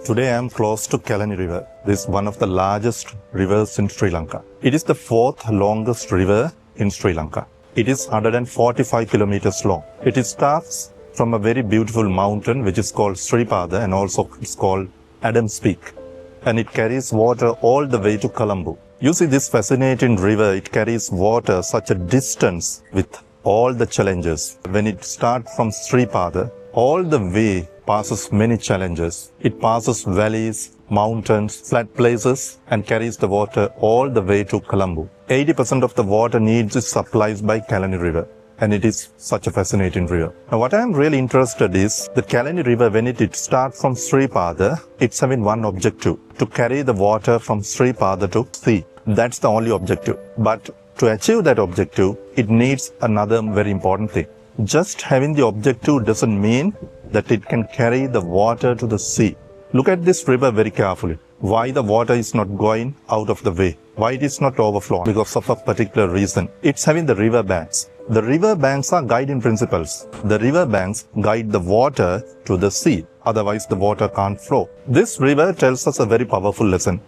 Today I am close to Kelani River. This is one of the largest rivers in Sri Lanka. It is the fourth longest river in Sri Lanka. It is 145 kilometers long. It starts from a very beautiful mountain which is called Sri Lanka and also it's called Adam's Peak. And it carries water all the way to Colombo. You see this fascinating river, it carries water such a distance with all the challenges. When it starts from Sri Lanka, all the way passes many challenges. It passes valleys, mountains, flat places and carries the water all the way to Colombo. 80% of the water needs is supplied by Kelani River. And it is such a fascinating river. Now what I am really interested is the Kelani River, when it starts from Sri Lanka, it's having one objective, to carry the water from Sri Lanka to sea. That's the only objective. But to achieve that objective, it needs another very important thing. Just having the objective doesn't mean that it can carry the water to the sea. Look at this river very carefully. Why the water is not going out of the way? Why it is not overflowing? Because of a particular reason. It's having the river banks. The river banks are guiding principles. The river banks guide the water to the sea. Otherwise, the water can't flow. This river tells us a very powerful lesson.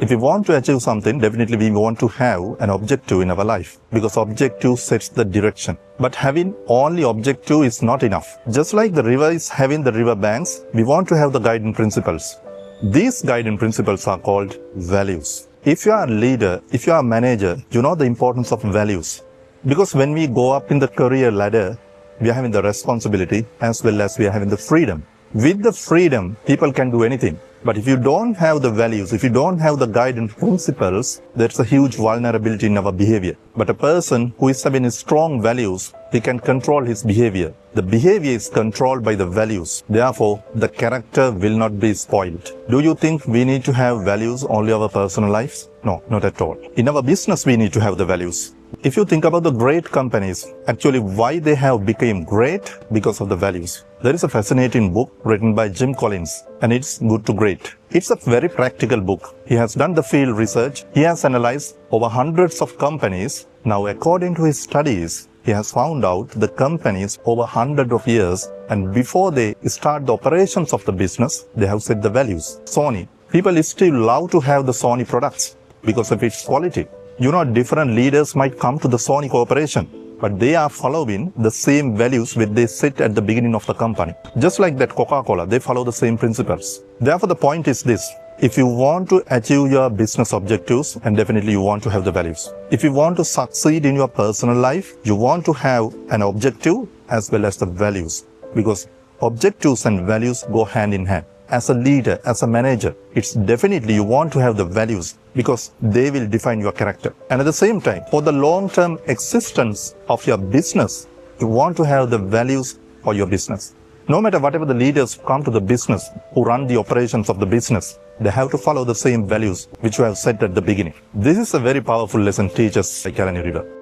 If we want to achieve something, definitely we want to have an objective in our life, because objective sets the direction. But having only objective is not enough. Just like the river is having the river banks, we want to have the guiding principles. These guiding principles are called values. If you are a leader, if you are a manager, you know the importance of values. Because when we go up in the career ladder, we are having the responsibility as well as we are having the freedom. With the freedom, people can do anything. But if you don't have the values, if you don't have the guiding principles, there's a huge vulnerability in our behavior. But a person who is having strong values, he can control his behavior. The behavior is controlled by the values. Therefore, the character will not be spoiled. Do you think we need to have values only in our personal lives? No, not at all. In our business, we need to have the values. If you think about the great companies, actually why they have become great? Because of the values. There is a fascinating book written by Jim Collins, and it's Good to Great. It's a very practical book. He has done the field research. He has analyzed over hundreds of companies. Now, according to his studies, he has found out the companies over hundreds of years, and before they start the operations of the business, they have set the values. Sony. People still love to have the Sony products because of its quality. You know, different leaders might come to the Sony corporation, but they are following the same values which they set at the beginning of the company. Just like that Coca-Cola, they follow the same principles. Therefore, the point is this. If you want to achieve your business objectives, and definitely you want to have the values. If you want to succeed in your personal life, you want to have an objective as well as the values. Because objectives and values go hand in hand. As a leader, as a manager, it's definitely you want to have the values because they will define your character. And at the same time, for the long-term existence of your business, you want to have the values for your business. No matter whatever the leaders who come to the business, who run the operations of the business, they have to follow the same values which you have set at the beginning. This is a very powerful lesson teaches by Kelani River.